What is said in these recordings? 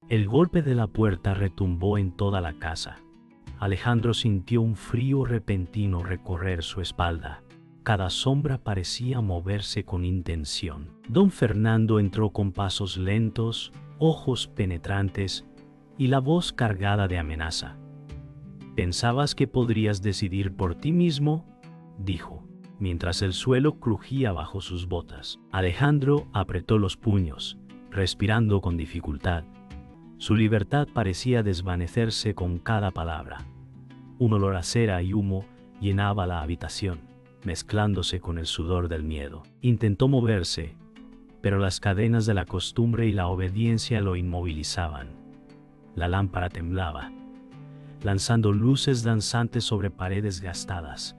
El golpe de la puerta retumbó en toda la casa. Alejandro sintió un frío repentino recorrer su espalda. Cada sombra parecía moverse con intención. Don Fernando entró con pasos lentos, ojos penetrantes y la voz cargada de amenaza. «¿Pensabas que podrías decidir por ti mismo?», dijo, mientras el suelo crujía bajo sus botas. Alejandro apretó los puños, respirando con dificultad. Su libertad parecía desvanecerse con cada palabra. Un olor a cera y humo llenaba la habitación, mezclándose con el sudor del miedo. Intentó moverse, pero las cadenas de la costumbre y la obediencia lo inmovilizaban. La lámpara temblaba, lanzando luces danzantes sobre paredes gastadas,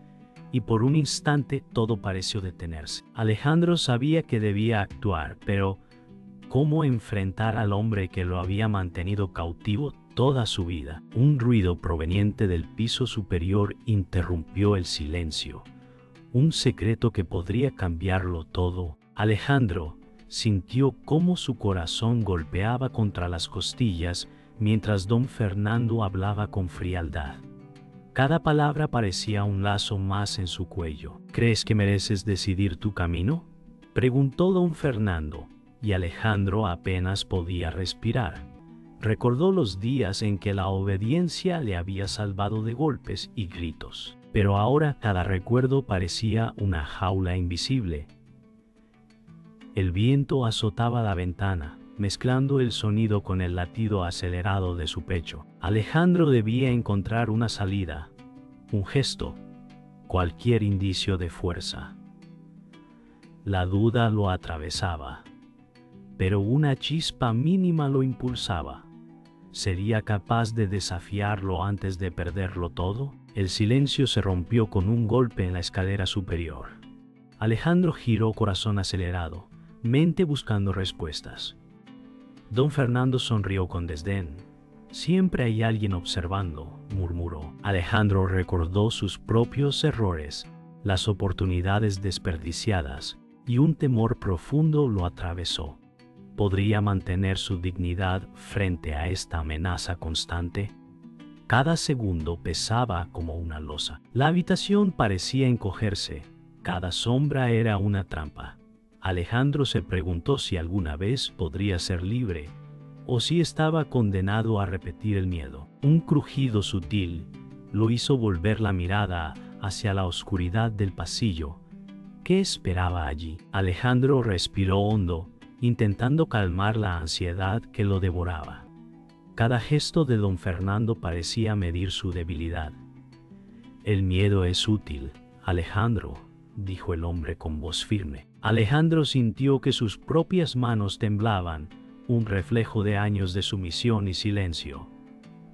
y por un instante todo pareció detenerse. Alejandro sabía que debía actuar, pero ¿cómo enfrentar al hombre que lo había mantenido cautivo toda su vida? Un ruido proveniente del piso superior interrumpió el silencio. Un secreto que podría cambiarlo todo. Alejandro sintió cómo su corazón golpeaba contra las costillas mientras don Fernando hablaba con frialdad. Cada palabra parecía un lazo más en su cuello. «¿Crees que mereces decidir tu camino?», preguntó don Fernando, y Alejandro apenas podía respirar. Recordó los días en que la obediencia le había salvado de golpes y gritos, pero ahora cada recuerdo parecía una jaula invisible. El viento azotaba la ventana, mezclando el sonido con el latido acelerado de su pecho. Alejandro debía encontrar una salida, un gesto, cualquier indicio de fuerza. La duda lo atravesaba, pero una chispa mínima lo impulsaba. ¿Sería capaz de desafiarlo antes de perderlo todo? El silencio se rompió con un golpe en la escalera superior. Alejandro giró, corazón acelerado, mente buscando respuestas. Don Fernando sonrió con desdén. «Siempre hay alguien observando», murmuró. Alejandro recordó sus propios errores, las oportunidades desperdiciadas, y un temor profundo lo atravesó. ¿Podría mantener su dignidad frente a esta amenaza constante? Cada segundo pesaba como una losa. La habitación parecía encogerse. Cada sombra era una trampa. Alejandro se preguntó si alguna vez podría ser libre, o si estaba condenado a repetir el miedo. Un crujido sutil lo hizo volver la mirada hacia la oscuridad del pasillo. ¿Qué esperaba allí? Alejandro respiró hondo, intentando calmar la ansiedad que lo devoraba. Cada gesto de don Fernando parecía medir su debilidad. «El miedo es útil, Alejandro», dijo el hombre con voz firme. Alejandro sintió que sus propias manos temblaban, un reflejo de años de sumisión y silencio.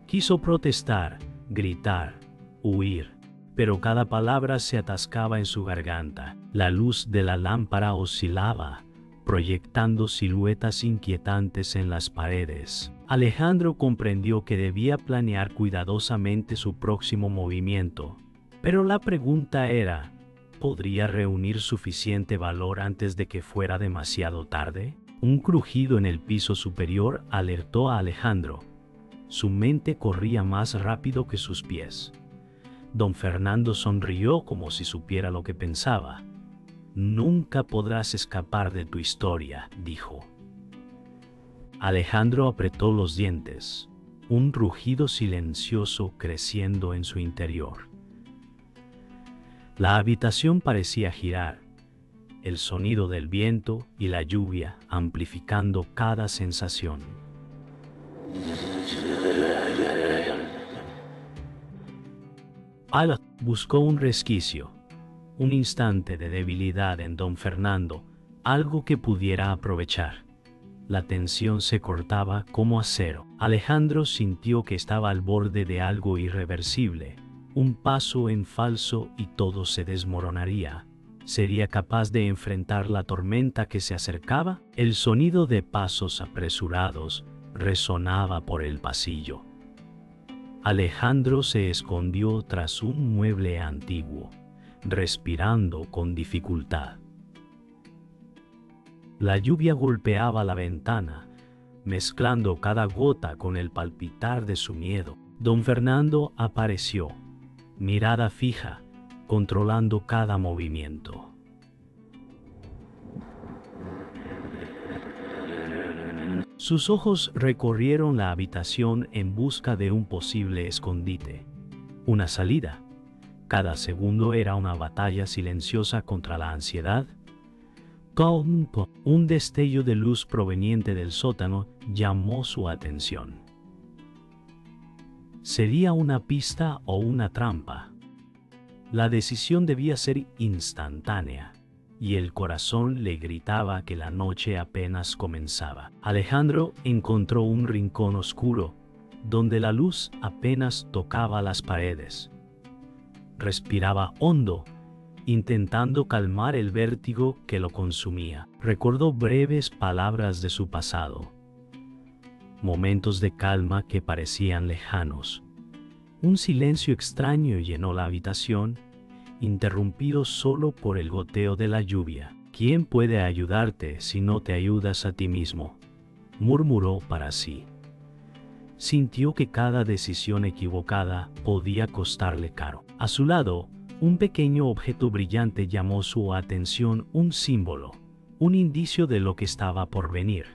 Quiso protestar, gritar, huir, pero cada palabra se atascaba en su garganta. La luz de la lámpara oscilaba, proyectando siluetas inquietantes en las paredes. Alejandro comprendió que debía planear cuidadosamente su próximo movimiento, pero la pregunta era: ¿podría reunir suficiente valor antes de que fuera demasiado tarde? Un crujido en el piso superior alertó a Alejandro. Su mente corría más rápido que sus pies. Don Fernando sonrió como si supiera lo que pensaba. «Nunca podrás escapar de tu historia», dijo. Alejandro apretó los dientes, un rugido silencioso creciendo en su interior. La habitación parecía girar, el sonido del viento y la lluvia amplificando cada sensación. Ala buscó un resquicio, un instante de debilidad en don Fernando, algo que pudiera aprovechar. La tensión se cortaba como acero. Alejandro sintió que estaba al borde de algo irreversible. Un paso en falso y todo se desmoronaría. ¿Sería capaz de enfrentar la tormenta que se acercaba? El sonido de pasos apresurados resonaba por el pasillo. Alejandro se escondió tras un mueble antiguo, respirando con dificultad. La lluvia golpeaba la ventana, mezclando cada gota con el palpitar de su miedo. Don Fernando apareció, mirada fija, controlando cada movimiento. Sus ojos recorrieron la habitación en busca de un posible escondite, una salida. Cada segundo era una batalla silenciosa contra la ansiedad. Un destello de luz proveniente del sótano llamó su atención. ¿Sería una pista o una trampa? La decisión debía ser instantánea, y el corazón le gritaba que la noche apenas comenzaba. Alejandro encontró un rincón oscuro, donde la luz apenas tocaba las paredes. Respiraba hondo, intentando calmar el vértigo que lo consumía. Recordó breves palabras de su pasado, momentos de calma que parecían lejanos. Un silencio extraño llenó la habitación, interrumpido solo por el goteo de la lluvia. ¿Quién puede ayudarte si no te ayudas a ti mismo?, murmuró para sí. Sintió que cada decisión equivocada podía costarle caro. A su lado, un pequeño objeto brillante llamó su atención, un símbolo, un indicio de lo que estaba por venir.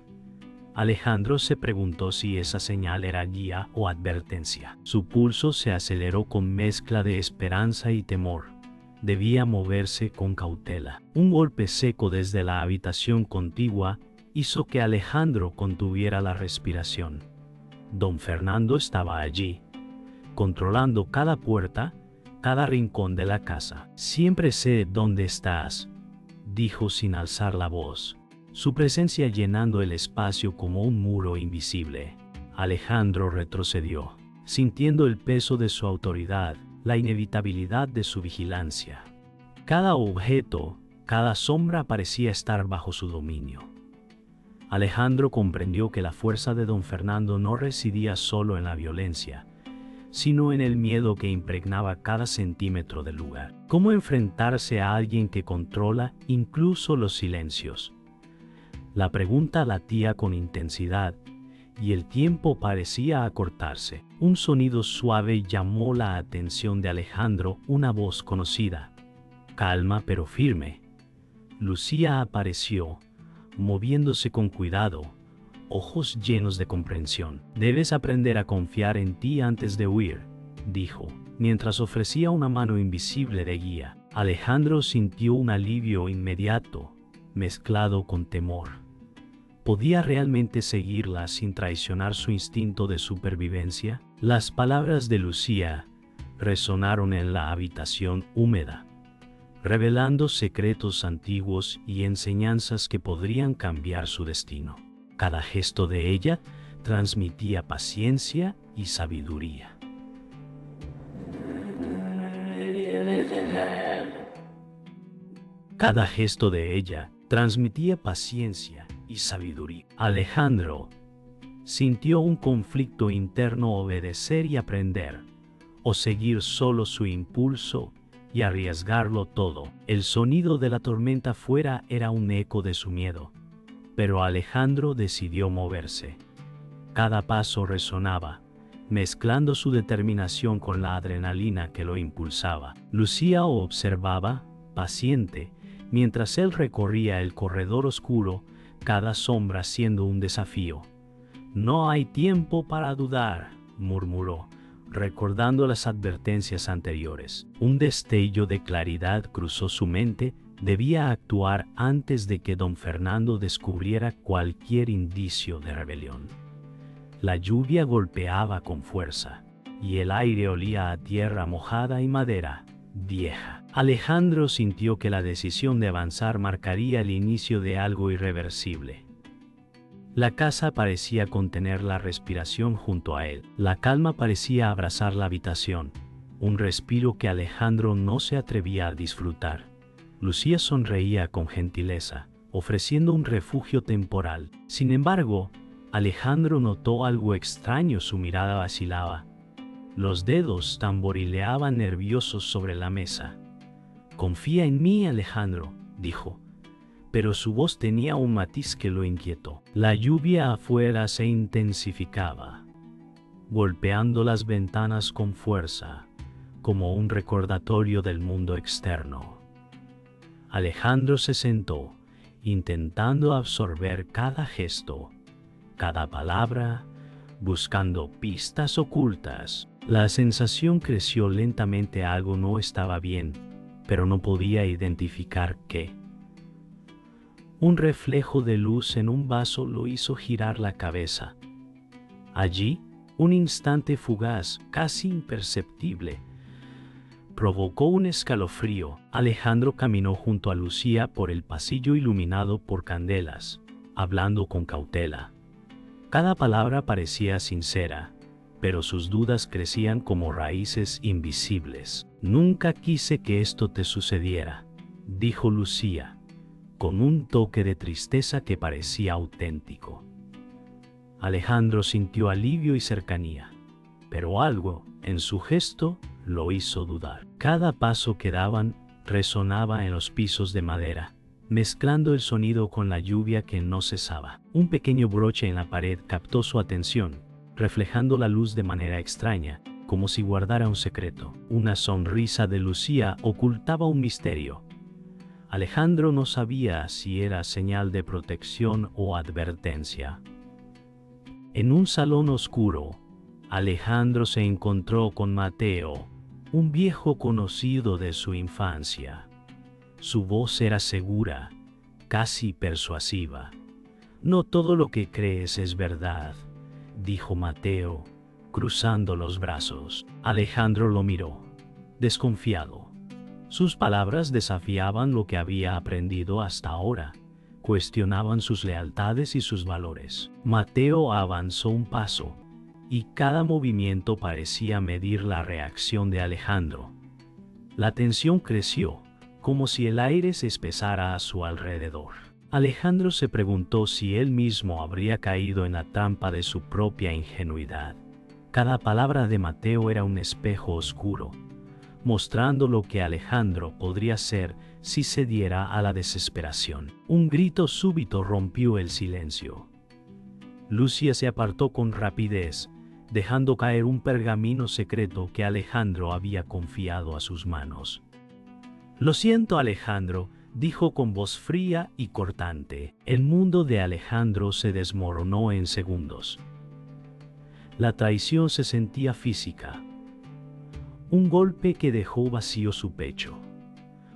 Alejandro se preguntó si esa señal era guía o advertencia. Su pulso se aceleró con mezcla de esperanza y temor. Debía moverse con cautela. Un golpe seco desde la habitación contigua hizo que Alejandro contuviera la respiración. Don Fernando estaba allí, controlando cada puerta, cada rincón de la casa. «Siempre sé dónde estás», dijo sin alzar la voz, su presencia llenando el espacio como un muro invisible. Alejandro retrocedió, sintiendo el peso de su autoridad, la inevitabilidad de su vigilancia. Cada objeto, cada sombra parecía estar bajo su dominio. Alejandro comprendió que la fuerza de don Fernando no residía solo en la violencia, sino en el miedo que impregnaba cada centímetro del lugar. ¿Cómo enfrentarse a alguien que controla incluso los silencios? La pregunta latía con intensidad, y el tiempo parecía acortarse. Un sonido suave llamó la atención de Alejandro, una voz conocida, calma pero firme. Lucía apareció, moviéndose con cuidado, ojos llenos de comprensión. «Debes aprender a confiar en ti antes de huir», dijo, mientras ofrecía una mano invisible de guía. Alejandro sintió un alivio inmediato, mezclado con temor. ¿Podía realmente seguirla sin traicionar su instinto de supervivencia? Las palabras de Lucía resonaron en la habitación húmeda, revelando secretos antiguos y enseñanzas que podrían cambiar su destino. Cada gesto de ella transmitía paciencia y sabiduría. Cada gesto de ella transmitía paciencia y sabiduría. Alejandro sintió un conflicto interno: obedecer y aprender, o seguir solo su impulso y arriesgarlo todo. El sonido de la tormenta fuera era un eco de su miedo, pero Alejandro decidió moverse. Cada paso resonaba, mezclando su determinación con la adrenalina que lo impulsaba. Lucía observaba, paciente, mientras él recorría el corredor oscuro, cada sombra siendo un desafío. «No hay tiempo para dudar», murmuró, recordando las advertencias anteriores. Un destello de claridad cruzó su mente. Debía actuar antes de que don Fernando descubriera cualquier indicio de rebelión. La lluvia golpeaba con fuerza, y el aire olía a tierra mojada y madera vieja. Alejandro sintió que la decisión de avanzar marcaría el inicio de algo irreversible. La casa parecía contener la respiración junto a él. La calma parecía abrazar la habitación, un respiro que Alejandro no se atrevía a disfrutar. Lucía sonreía con gentileza, ofreciendo un refugio temporal. Sin embargo, Alejandro notó algo extraño. Su mirada vacilaba. Los dedos tamborileaban nerviosos sobre la mesa. «Confía en mí, Alejandro», dijo, pero su voz tenía un matiz que lo inquietó. La lluvia afuera se intensificaba, golpeando las ventanas con fuerza, como un recordatorio del mundo externo. Alejandro se sentó, intentando absorber cada gesto, cada palabra, buscando pistas ocultas. La sensación creció lentamente. Algo no estaba bien, pero no podía identificar qué. Un reflejo de luz en un vaso lo hizo girar la cabeza. Allí, un instante fugaz, casi imperceptible, provocó un escalofrío. Alejandro caminó junto a Lucía por el pasillo iluminado por candelas, hablando con cautela. Cada palabra parecía sincera, pero sus dudas crecían como raíces invisibles. «Nunca quise que esto te sucediera», dijo Lucía, con un toque de tristeza que parecía auténtico. Alejandro sintió alivio y cercanía, pero algo en su gesto lo hizo dudar. Cada paso que daban resonaba en los pisos de madera, mezclando el sonido con la lluvia que no cesaba. Un pequeño broche en la pared captó su atención, reflejando la luz de manera extraña, como si guardara un secreto. Una sonrisa de Lucía ocultaba un misterio. Alejandro no sabía si era señal de protección o advertencia. En un salón oscuro, Alejandro se encontró con Mateo, un viejo conocido de su infancia. Su voz era segura, casi persuasiva. «No todo lo que crees es verdad», dijo Mateo, cruzando los brazos. Alejandro lo miró, desconfiado. Sus palabras desafiaban lo que había aprendido hasta ahora, cuestionaban sus lealtades y sus valores. Mateo avanzó un paso, y cada movimiento parecía medir la reacción de Alejandro. La tensión creció, como si el aire se espesara a su alrededor. Alejandro se preguntó si él mismo habría caído en la trampa de su propia ingenuidad. Cada palabra de Mateo era un espejo oscuro, mostrando lo que Alejandro podría ser si cediera a la desesperación. Un grito súbito rompió el silencio. Lucía se apartó con rapidez, dejando caer un pergamino secreto que Alejandro había confiado a sus manos. «Lo siento, Alejandro», dijo con voz fría y cortante. El mundo de Alejandro se desmoronó en segundos. La traición se sentía física. Un golpe que dejó vacío su pecho.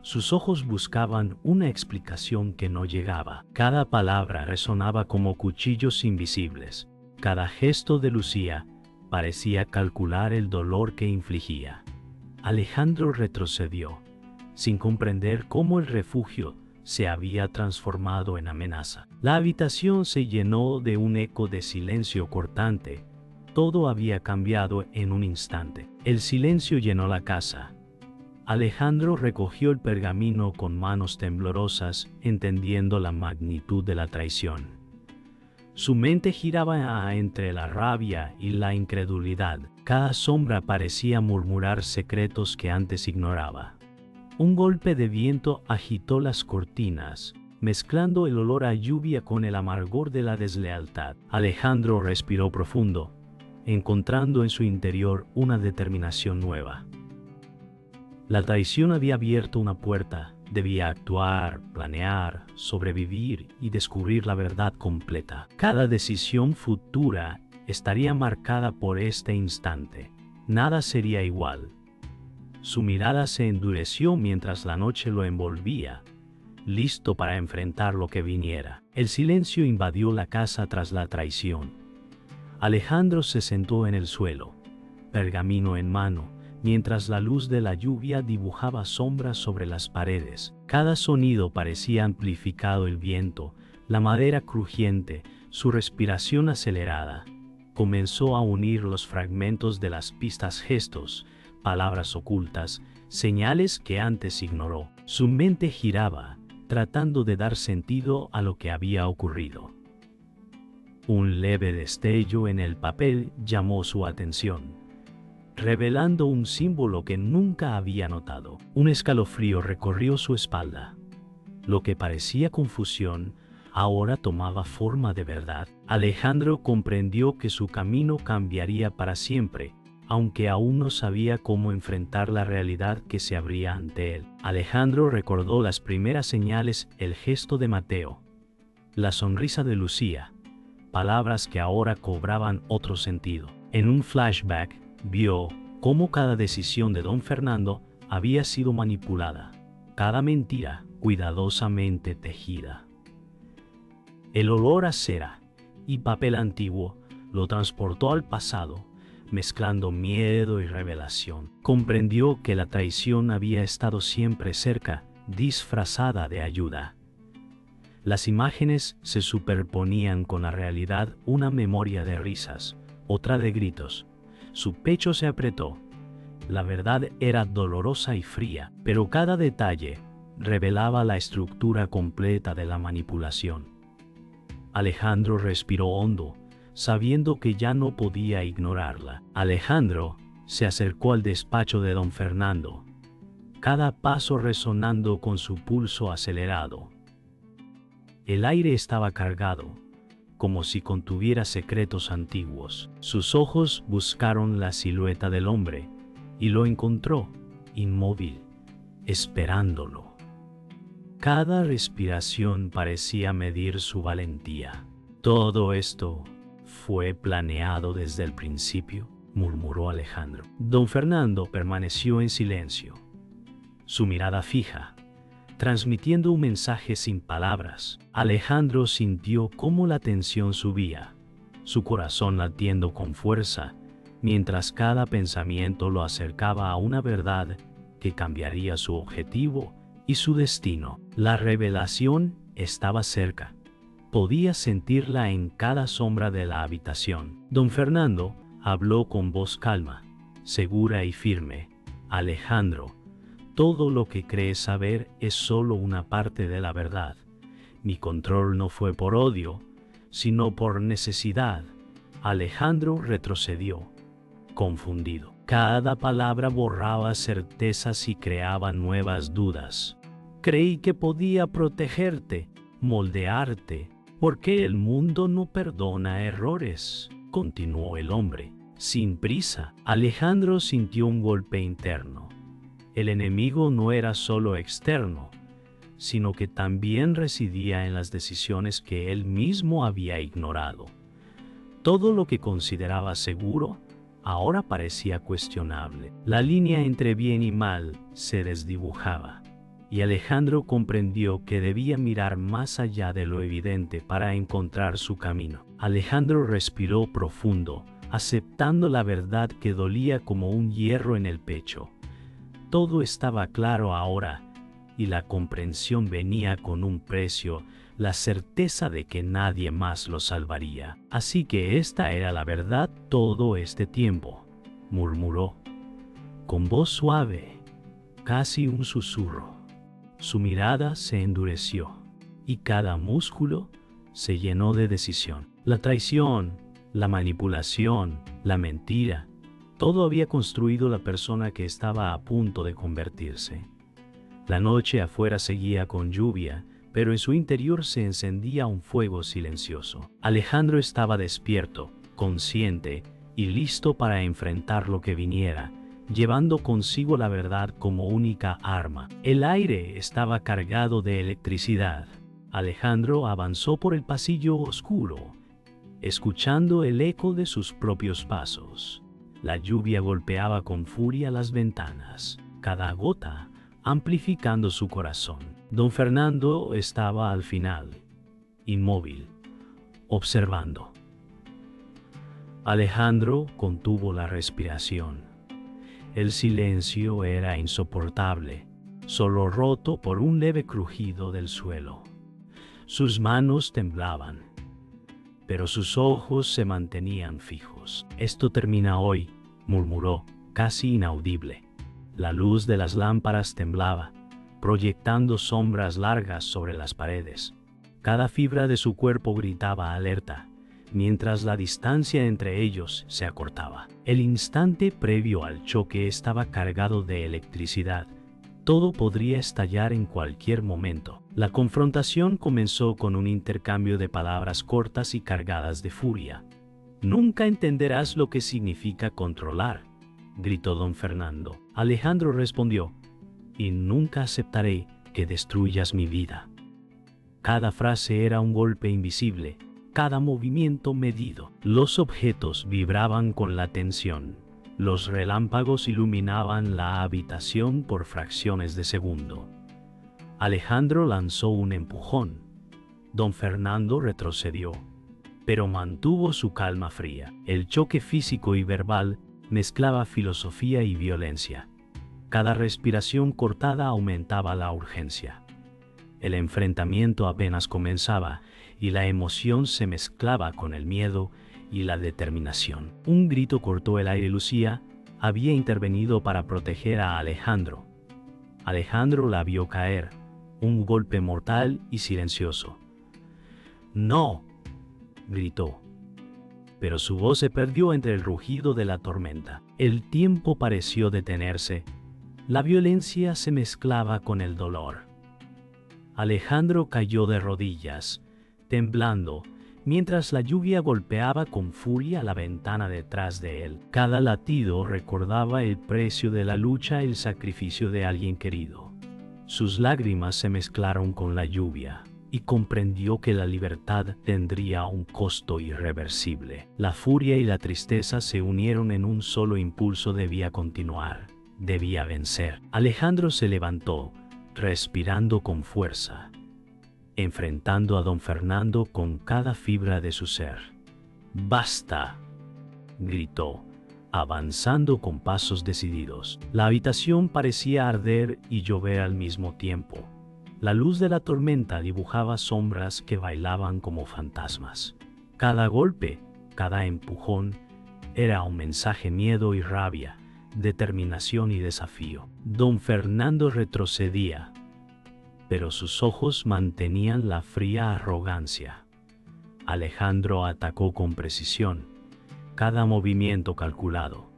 Sus ojos buscaban una explicación que no llegaba. Cada palabra resonaba como cuchillos invisibles. Cada gesto de Lucía parecía calcular el dolor que infligía. Alejandro retrocedió, sin comprender cómo el refugio se había transformado en amenaza. La habitación se llenó de un eco de silencio cortante. Todo había cambiado en un instante. El silencio llenó la casa. Alejandro recogió el pergamino con manos temblorosas, entendiendo la magnitud de la traición. Su mente giraba entre la rabia y la incredulidad. Cada sombra parecía murmurar secretos que antes ignoraba. Un golpe de viento agitó las cortinas, mezclando el olor a lluvia con el amargor de la deslealtad. Alejandro respiró profundo, encontrando en su interior una determinación nueva. La traición había abierto una puerta. Debía actuar, planear, sobrevivir y descubrir la verdad completa. Cada decisión futura estaría marcada por este instante. Nada sería igual. Su mirada se endureció mientras la noche lo envolvía, listo para enfrentar lo que viniera. El silencio invadió la casa tras la traición. Alejandro se sentó en el suelo, pergamino en mano, mientras la luz de la lluvia dibujaba sombras sobre las paredes. Cada sonido parecía amplificado: el viento, la madera crujiente, su respiración acelerada. Comenzó a unir los fragmentos de las pistas, gestos, palabras ocultas, señales que antes ignoró. Su mente giraba, tratando de dar sentido a lo que había ocurrido. Un leve destello en el papel llamó su atención, revelando un símbolo que nunca había notado. Un escalofrío recorrió su espalda. Lo que parecía confusión ahora tomaba forma de verdad. Alejandro comprendió que su camino cambiaría para siempre, aunque aún no sabía cómo enfrentar la realidad que se abría ante él. Alejandro recordó las primeras señales, el gesto de Mateo, la sonrisa de Lucía, palabras que ahora cobraban otro sentido. En un flashback, vio cómo cada decisión de don Fernando había sido manipulada, cada mentira cuidadosamente tejida. El olor a cera y papel antiguo lo transportó al pasado, mezclando miedo y revelación. Comprendió que la traición había estado siempre cerca, disfrazada de ayuda. Las imágenes se superponían con la realidad, una memoria de risas, otra de gritos. Su pecho se apretó. La verdad era dolorosa y fría, pero cada detalle revelaba la estructura completa de la manipulación. Alejandro respiró hondo, sabiendo que ya no podía ignorarla. Alejandro se acercó al despacho de don Fernando, cada paso resonando con su pulso acelerado. El aire estaba cargado, como si contuviera secretos antiguos. Sus ojos buscaron la silueta del hombre y lo encontró, inmóvil, esperándolo. Cada respiración parecía medir su valentía. «Todo esto fue planeado desde el principio», murmuró Alejandro. Don Fernando permaneció en silencio, su mirada fija, transmitiendo un mensaje sin palabras. Alejandro sintió cómo la tensión subía, su corazón latiendo con fuerza, mientras cada pensamiento lo acercaba a una verdad que cambiaría su objetivo y su destino. La revelación estaba cerca. Podía sentirla en cada sombra de la habitación. Don Fernando habló con voz calma, segura y firme. «Alejandro, todo lo que crees saber es solo una parte de la verdad. Mi control no fue por odio, sino por necesidad». Alejandro retrocedió, confundido. Cada palabra borraba certezas y creaba nuevas dudas. «Creí que podía protegerte, moldearte, porque el mundo no perdona errores», continuó el hombre, sin prisa. Alejandro sintió un golpe interno. El enemigo no era solo externo, sino que también residía en las decisiones que él mismo había ignorado. Todo lo que consideraba seguro ahora parecía cuestionable. La línea entre bien y mal se desdibujaba, y Alejandro comprendió que debía mirar más allá de lo evidente para encontrar su camino. Alejandro respiró profundo, aceptando la verdad que dolía como un hierro en el pecho. Todo estaba claro ahora, y la comprensión venía con un precio, la certeza de que nadie más lo salvaría. «Así que esta era la verdad todo este tiempo», murmuró, con voz suave, casi un susurro. Su mirada se endureció, y cada músculo se llenó de decisión. La traición, la manipulación, la mentira, todo había construido la persona que estaba a punto de convertirse. La noche afuera seguía con lluvia, pero en su interior se encendía un fuego silencioso. Alejandro estaba despierto, consciente y listo para enfrentar lo que viniera, llevando consigo la verdad como única arma. El aire estaba cargado de electricidad. Alejandro avanzó por el pasillo oscuro, escuchando el eco de sus propios pasos. La lluvia golpeaba con furia las ventanas, cada gota amplificando su corazón. Don Fernando estaba al final, inmóvil, observando. Alejandro contuvo la respiración. El silencio era insoportable, solo roto por un leve crujido del suelo. Sus manos temblaban, pero sus ojos se mantenían fijos. «Esto termina hoy», murmuró, casi inaudible. La luz de las lámparas temblaba, proyectando sombras largas sobre las paredes. Cada fibra de su cuerpo gritaba alerta, mientras la distancia entre ellos se acortaba. El instante previo al choque estaba cargado de electricidad, Todo podría estallar en cualquier momento. La confrontación comenzó con un intercambio de palabras cortas y cargadas de furia. «Nunca entenderás lo que significa controlar», gritó don Fernando. Alejandro respondió: «Y nunca aceptaré que destruyas mi vida». Cada frase era un golpe invisible, cada movimiento medido. Los objetos vibraban con la tensión. Los relámpagos iluminaban la habitación por fracciones de segundo. Alejandro lanzó un empujón. Don Fernando retrocedió, pero mantuvo su calma fría. El choque físico y verbal mezclaba filosofía y violencia. Cada respiración cortada aumentaba la urgencia. El enfrentamiento apenas comenzaba y la emoción se mezclaba con el miedo y la determinación. Un grito cortó el aire. Lucía había intervenido para proteger a Alejandro. Alejandro la vio caer, un golpe mortal y silencioso. «¡No!», gritó, pero su voz se perdió entre el rugido de la tormenta. El tiempo pareció detenerse. La violencia se mezclaba con el dolor. Alejandro cayó de rodillas, temblando, mientras la lluvia golpeaba con furia la ventana detrás de él. Cada latido recordaba el precio de la lucha y el sacrificio de alguien querido. Sus lágrimas se mezclaron con la lluvia y comprendió que la libertad tendría un costo irreversible. La furia y la tristeza se unieron en un solo impulso: debía continuar, debía vencer. Alejandro se levantó, respirando con fuerza, enfrentando a don Fernando con cada fibra de su ser. «¡Basta!», gritó, avanzando con pasos decididos. La habitación parecía arder y llover al mismo tiempo. La luz de la tormenta dibujaba sombras que bailaban como fantasmas. Cada golpe, cada empujón, era un mensaje: miedo y rabia, determinación y desafío. Don Fernando retrocedía, pero sus ojos mantenían la fría arrogancia. Alejandro atacó con precisión, cada movimiento calculado,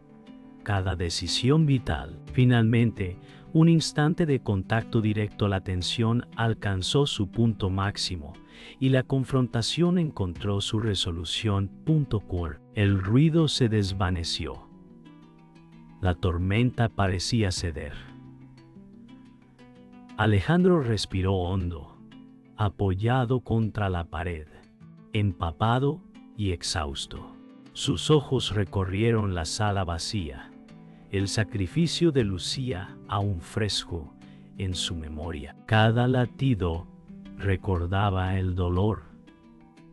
cada decisión vital. Finalmente, un instante de contacto directo, la tensión alcanzó su punto máximo y la confrontación encontró su resolución. El ruido se desvaneció. La tormenta parecía ceder. Alejandro respiró hondo, apoyado contra la pared, empapado y exhausto. Sus ojos recorrieron la sala vacía, el sacrificio de Lucía aún fresco en su memoria. Cada latido recordaba el dolor,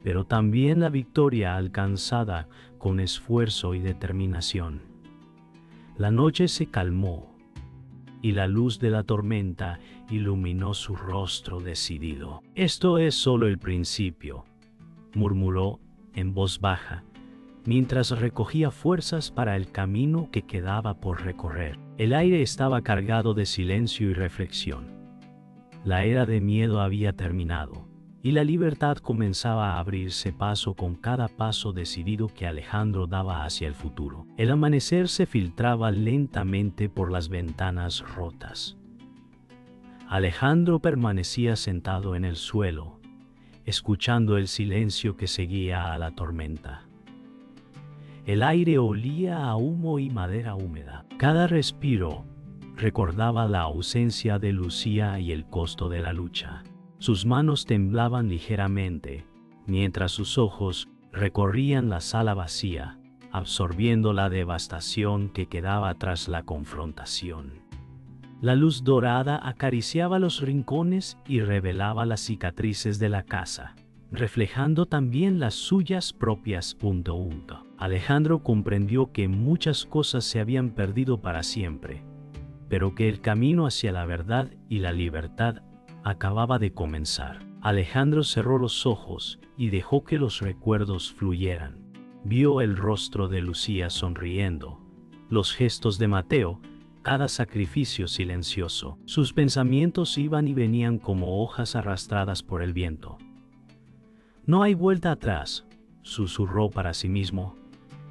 pero también la victoria alcanzada con esfuerzo y determinación. La noche se calmó y la luz de la tormenta iluminó su rostro decidido. «Esto es solo el principio», murmuró en voz baja, mientras recogía fuerzas para el camino que quedaba por recorrer. El aire estaba cargado de silencio y reflexión. La era de miedo había terminado, y la libertad comenzaba a abrirse paso con cada paso decidido que Alejandro daba hacia el futuro. El amanecer se filtraba lentamente por las ventanas rotas. Alejandro permanecía sentado en el suelo, escuchando el silencio que seguía a la tormenta. El aire olía a humo y madera húmeda. Cada respiro recordaba la ausencia de Lucía y el costo de la lucha. Sus manos temblaban ligeramente, mientras sus ojos recorrían la sala vacía, absorbiendo la devastación que quedaba tras la confrontación. La luz dorada acariciaba los rincones y revelaba las cicatrices de la casa, reflejando también las suyas propias. Alejandro comprendió que muchas cosas se habían perdido para siempre, pero que el camino hacia la verdad y la libertad acababa de comenzar. Alejandro cerró los ojos y dejó que los recuerdos fluyeran. Vio el rostro de Lucía sonriendo, los gestos de Mateo, cada sacrificio silencioso. Sus pensamientos iban y venían como hojas arrastradas por el viento. «No hay vuelta atrás», susurró para sí mismo.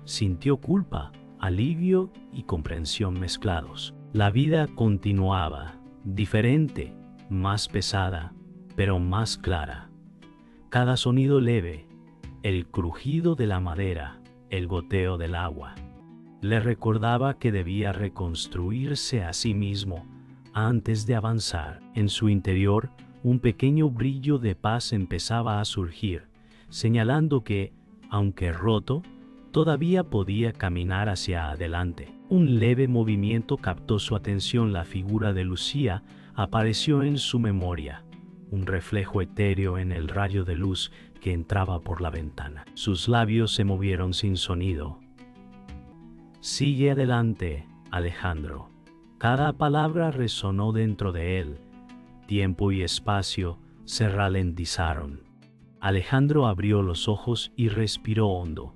Sintió culpa, alivio y comprensión mezclados. La vida continuaba, diferente, más pesada, pero más clara. Cada sonido leve, el crujido de la madera, el goteo del agua, le recordaba que debía reconstruirse a sí mismo antes de avanzar. En su interior, un pequeño brillo de paz empezaba a surgir, señalando que, aunque roto, todavía podía caminar hacia adelante. Un leve movimiento captó su atención. La figura de Lucía apareció en su memoria, un reflejo etéreo en el rayo de luz que entraba por la ventana. Sus labios se movieron sin sonido. «Sigue adelante, Alejandro». Cada palabra resonó dentro de él. Tiempo y espacio se ralentizaron. Alejandro abrió los ojos y respiró hondo,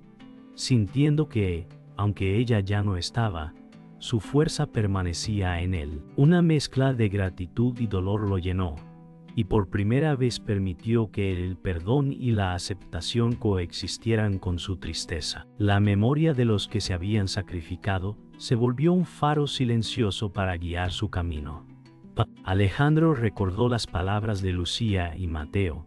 sintiendo que, aunque ella ya no estaba, su fuerza permanecía en él. Una mezcla de gratitud y dolor lo llenó, y por primera vez permitió que el perdón y la aceptación coexistieran con su tristeza. La memoria de los que se habían sacrificado se volvió un faro silencioso para guiar su camino. Alejandro recordó las palabras de Lucía y Mateo,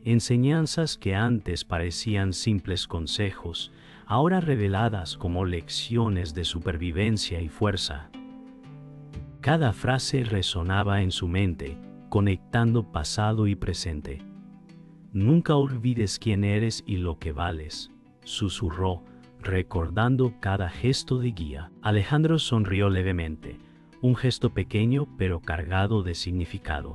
enseñanzas que antes parecían simples consejos, ahora reveladas como lecciones de supervivencia y fuerza. Cada frase resonaba en su mente, conectando pasado y presente. «Nunca olvides quién eres y lo que vales», susurró, recordando cada gesto de guía. Alejandro sonrió levemente, un gesto pequeño pero cargado de significado.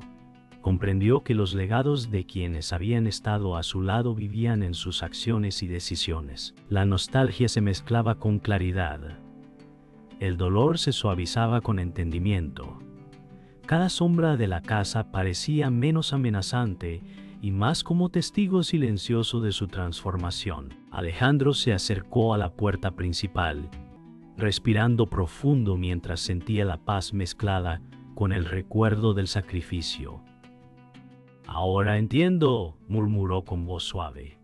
Comprendió que los legados de quienes habían estado a su lado vivían en sus acciones y decisiones. La nostalgia se mezclaba con claridad. El dolor se suavizaba con entendimiento. Cada sombra de la casa parecía menos amenazante y más como testigo silencioso de su transformación. Alejandro se acercó a la puerta principal, respirando profundo mientras sentía la paz mezclada con el recuerdo del sacrificio. «Ahora entiendo», murmuró con voz suave.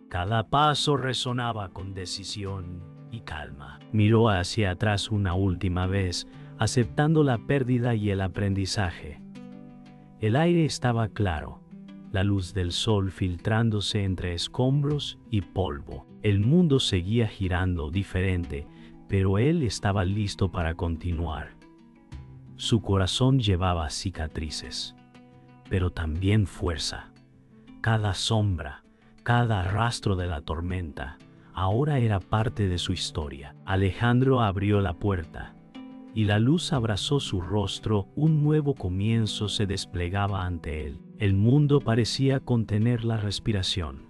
Cada paso resonaba con decisión y calma. Miró hacia atrás una última vez, aceptando la pérdida y el aprendizaje. El aire estaba claro, la luz del sol filtrándose entre escombros y polvo. El mundo seguía girando diferente, pero él estaba listo para continuar. Su corazón llevaba cicatrices, pero también fuerza. Cada sombra, cada rastro de la tormenta, ahora era parte de su historia. Alejandro abrió la puerta, y la luz abrazó su rostro. Un nuevo comienzo se desplegaba ante él. El mundo parecía contener la respiración.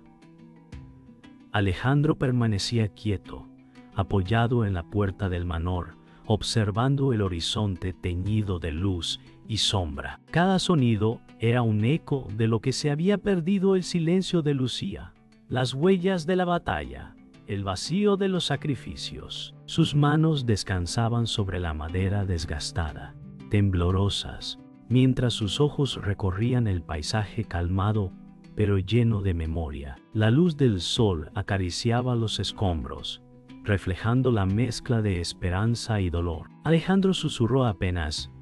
Alejandro permanecía quieto, apoyado en la puerta del manor, observando el horizonte teñido de luz y sombra. Cada sonido era un eco de lo que se había perdido: el silencio de Lucía, las huellas de la batalla, el vacío de los sacrificios. Sus manos descansaban sobre la madera desgastada, temblorosas, mientras sus ojos recorrían el paisaje calmado pero lleno de memoria. La luz del sol acariciaba los escombros, reflejando la mezcla de esperanza y dolor. Alejandro susurró apenas: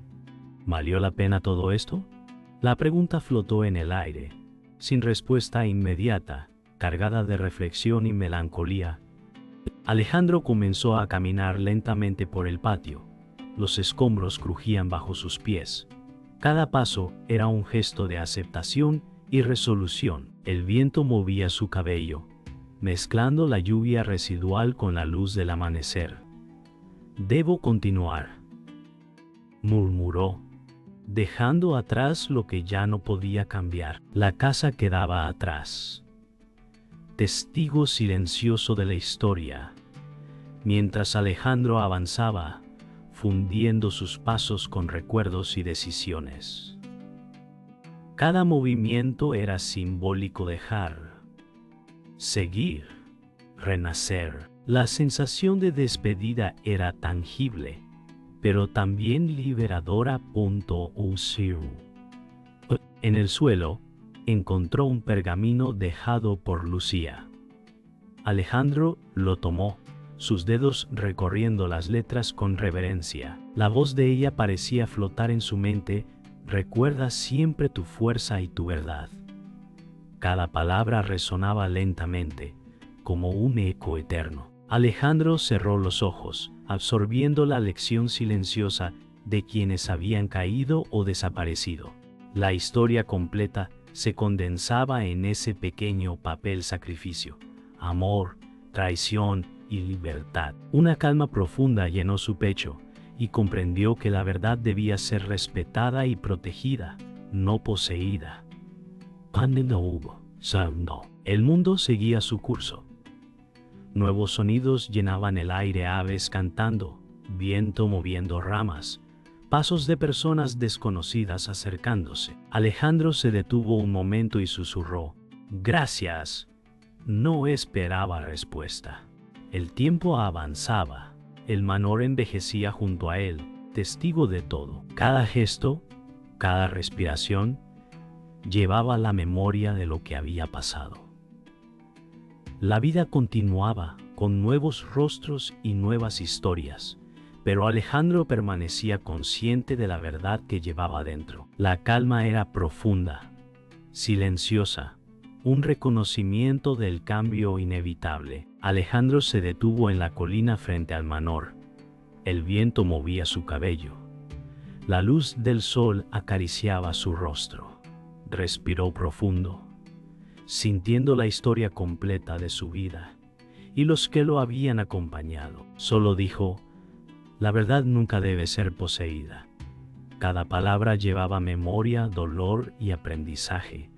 «¿Valió la pena todo esto?». La pregunta flotó en el aire, sin respuesta inmediata, cargada de reflexión y melancolía. Alejandro comenzó a caminar lentamente por el patio. Los escombros crujían bajo sus pies. Cada paso era un gesto de aceptación y resolución. El viento movía su cabello, mezclando la lluvia residual con la luz del amanecer. «Debo continuar», murmuró, dejando atrás lo que ya no podía cambiar. La casa quedaba atrás, testigo silencioso de la historia, mientras Alejandro avanzaba, fundiendo sus pasos con recuerdos y decisiones. Cada movimiento era simbólico: dejar, seguir, renacer. La sensación de despedida era tangible, pero también liberadora. En el suelo, encontró un pergamino dejado por Lucía. Alejandro lo tomó, sus dedos recorriendo las letras con reverencia. La voz de ella parecía flotar en su mente, Recuerda siempre tu fuerza y tu verdad. Cada palabra resonaba lentamente, como un eco eterno. Alejandro cerró los ojos, absorbiendo la lección silenciosa de quienes habían caído o desaparecido. La historia completa se condensaba en ese pequeño papel sacrificio: amor, traición y libertad. Una calma profunda llenó su pecho y comprendió que la verdad debía ser respetada y protegida, no poseída. No hubo. No. El mundo seguía su curso. Nuevos sonidos llenaban el aire: aves cantando, viento moviendo ramas, pasos de personas desconocidas acercándose. Alejandro se detuvo un momento y susurró: «Gracias». No esperaba respuesta. El tiempo avanzaba. El manor envejecía junto a él, testigo de todo. Cada gesto, cada respiración, llevaba la memoria de lo que había pasado. La vida continuaba, con nuevos rostros y nuevas historias, pero Alejandro permanecía consciente de la verdad que llevaba dentro. La calma era profunda, silenciosa, un reconocimiento del cambio inevitable. Alejandro se detuvo en la colina frente al manor. El viento movía su cabello. La luz del sol acariciaba su rostro. Respiró profundo, sintiendo la historia completa de su vida y los que lo habían acompañado. Solo dijo: «La verdad nunca debe ser poseída». Cada palabra llevaba memoria, dolor y aprendizaje.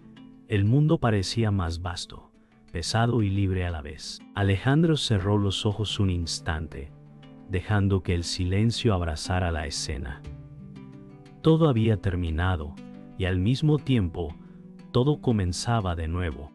El mundo parecía más vasto, pesado y libre a la vez. Alejandro cerró los ojos un instante, dejando que el silencio abrazara la escena. Todo había terminado y al mismo tiempo todo comenzaba de nuevo.